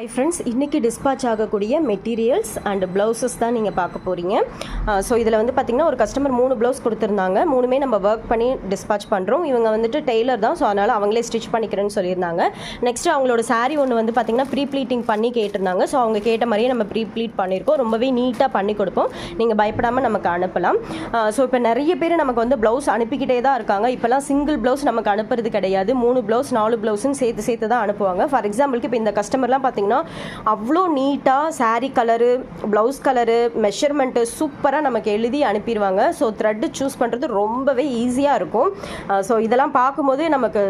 Hi friends, இன்றைக்கி dispatch ஆகக்கூடிய materials and blouses தான் நீங்கள் பார்க்க போகிறீங்க. ஸோ இதில் வந்து பார்த்திங்கன்னா ஒரு கஸ்டமர் 3 ப்ளவுஸ் கொடுத்துருந்தாங்க. 3மே நம்ம ஒர்க் பண்ணி டிஸ்பாச் பண்ணுறோம். இவங்க வந்துட்டு டெய்லர் தான், ஸோ அதனால் அவங்களே ஸ்டிச் பண்ணிக்கிறேன்னு சொல்லியிருந்தாங்க. நெக்ஸ்ட்டு அவங்களோட சாரீ ஒன்று வந்து பார்த்திங்கன்னா ப்ரீ ப்ளீட்டிங் பண்ணி கேட்டிருந்தாங்க. ஸோ அவங்க கேட்ட மாதிரியே நம்ம ப்ரீ ப்ளீட் பண்ணியிருக்கோம். ரொம்பவே நீட்டாக பண்ணி கொடுப்போம். நீங்கள் பயப்படாமல் நமக்கு அனுப்பலாம். ஸோ இப்போ நிறைய பேர் நமக்கு வந்து ப்ளவுஸ் அனுப்பிக்கிட்டே தான் இருக்காங்க. இப்போலாம் சிங்கிள் ப்ளவுஸ் நமக்கு அனுப்புறது கிடையாது. 3 ப்ளவுஸ் 4 ப்ளவுஸ்ன்னு சேர்த்து தான் அனுப்புவாங்க. ஃபார் எக்ஸாம்பிளுக்கு இப்போ இந்த கஸ்டமர்லாம் பார்த்திங்கன்னா அவ்வளோ நீட்டாக sari colour, blouse colour, measurement சூப்பராக நமக்கு எழுதி அனுப்பிடுவாங்க. ஸோ த்ரெட்டு சூஸ் பண்ணுறது ரொம்பவே ஈஸியாக இருக்கும். ஸோ இதெல்லாம் பார்க்கும்போது நமக்கு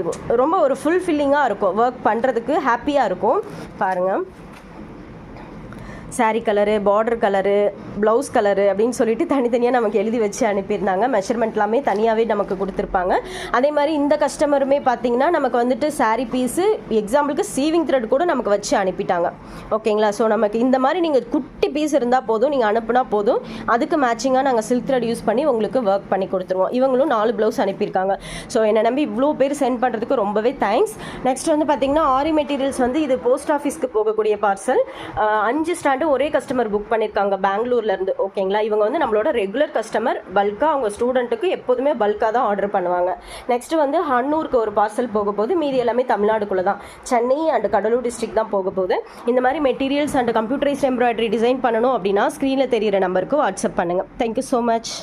ரொம்ப ஒரு ஃபுல்ஃபில்லிங்காக இருக்கும். ஒர்க் பண்ணுறதுக்கு ஹாப்பியாக இருக்கும். பாருங்கள், sari colour, border colour, blouse colour அப்படின்னு சொல்லிட்டு தனித்தனியாக நமக்கு எழுதி வச்சு அனுப்பியிருந்தாங்க. மெஷர்மெண்ட் எல்லாமே தனியாகவே நமக்கு கொடுத்துருப்பாங்க. அதே மாதிரி இந்த கஸ்டமருமே பார்த்தீங்கன்னா நமக்கு வந்துட்டு சாரீ பீஸு எக்ஸாம்பிளுக்கு சீவிங் த்ரெட் கூட நமக்கு வச்சு அனுப்பிட்டாங்க. ஓகேங்களா? ஸோ நமக்கு இந்த மாதிரி நீங்கள் குட்டி பீஸ் இருந்தால் போதும், நீங்கள் அனுப்புனா போதும். அதுக்கு மேட்சிங்காக நாங்கள் சில்க் த்ரெட் யூஸ் பண்ணி உங்களுக்கு ஒர்க் பண்ணி கொடுத்துருவோம். இவங்களும் 4 ப்ளவுஸ் அனுப்பியிருக்காங்க. ஸோ என்னை நம்பி இவ்வளோ பேர் சென்ட் பண்ணுறதுக்கு ரொம்பவே தேங்க்ஸ். நெக்ஸ்ட் வந்து பார்த்தீங்கன்னா ஆரி மெட்டீரியல்ஸ் வந்து இது போஸ்ட் ஆஃபீஸ்க்கு போகக்கூடிய பார்சல். 5 ஸ்டாண்ட் ஒரே கஸ்டமர் புக் பண்ணியிருக்காங்க பெங்களூர்ல இருந்து. ஓகேங்களா? இவங்க வந்து நம்மளோட ரெகுலர் கஸ்டமர். பல்கா அவங்க ஸ்டூடெண்ட்டுக்கு எப்போதுமே பல்கா தான் ஆர்டர் பண்ணுவாங்க. நெக்ஸ்ட் வந்து ஹன்னூருக்கு ஒரு பார்சல் போக போகுது. மீதி எல்லாமே தமிழ்நாடுக்குள்ள தான், சென்னை அண்ட் கடலூர் டிஸ்ட்ரிக்ட் தான் போக போகுது. இந்த மாதிரி materials and computerised embroidery design பண்ணணும் அப்படின்னா ஸ்க்ரீனில் தெரியிற நம்பருக்கு வாட்ஸ்அப் பண்ணுங்கள். Thank you so much.